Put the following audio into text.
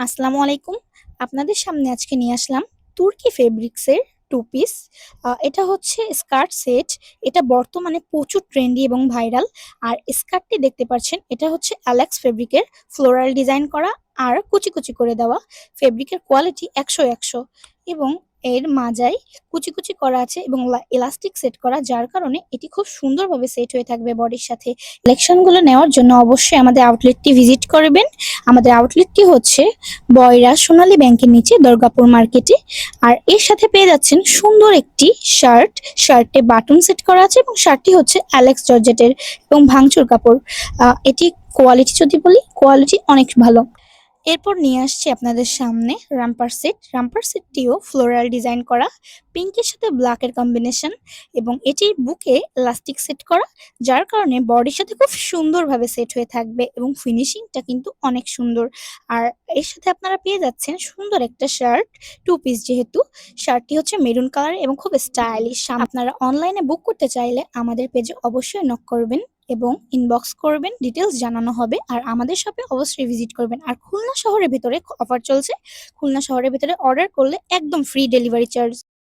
আসসালামু আলাইকুম। আপনাদের সামনে আজকে নিয়ে আসলাম তুর্কি ফেব্রিক্সের 2 পিস। এটা হচ্ছে স্কার্ট সেট। এটা বর্তমানে প্রচুর ট্রেন্ডি এবং ভাইরাল। আর স্কার্টটি দেখতে পাচ্ছেন এটা হচ্ছে অ্যালেক্স ফেব্রিকের ফ্লোরাল ডিজাইন করা আর কুচি, কুচি করে দেওয়া। ফেব্রিকের কোয়ালিটি ১০০ এবং এর মাজায় কুচি, কুচি করা আছে এবং এলাস্টিক সেট করা যার কারণে এটি খুব সুন্দরভাবে সেট হয়ে থাকবে বডির সাথে। কালেকশনগুলো নেওয়ার জন্য অবশ্যই আমাদের আউটলেটটি ভিজিট করবেন। আমাদের আউটলেটটি হচ্ছে বয়রা সোনালী ব্যাংকের নিচে দুর্গাপুর মার্কেটে। আর এর সাথে পেয়ে যাচ্ছেন সুন্দর একটি শার্ট। শার্টে বাটন সেট করা আছে এবং শার্টটি হচ্ছে অ্যালেক্স জর্জেটের এবং ভাঙচুর কাপড়। এটি কোয়ালিটি যদি বলি, কোয়ালিটি অনেক ভালো। এরপর নিয়ে আসছি আপনাদের সামনে রামপার সেট। রামপার সেটটিও ফ্লোরাল ডিজাইন করা, পিঙ্কের সাথে ব্ল্যাকের কম্বিনেশন এবং এটির বুকে ইলাস্টিক সেট করা, যার কারণে বডির সাথে খুব সুন্দরভাবে সেট হয়ে থাকবে এবং ফিনিশিংটা কিন্তু অনেক সুন্দর। আর এর সাথে আপনারা পেয়ে যাচ্ছেন সুন্দর একটা শার্ট, 2 পিস যেহেতু। শার্টটি হচ্ছে মেরুন কালার এবং খুব স্টাইলিশ। আপনারা অনলাইনে বুক করতে চাইলে আমাদের পেজে অবশ্যই নক করবেন এবং ইনবক্স করবেন, ডিটেলস জানানো হবে। আর আমাদের শপে অবশ্যই ভিজিট করবেন। আর খুলনা শহরের ভিতরে অফার চলছে। খুলনা শহরের ভিতরে অর্ডার করলে একদম ফ্রি ডেলিভারি চার্জ।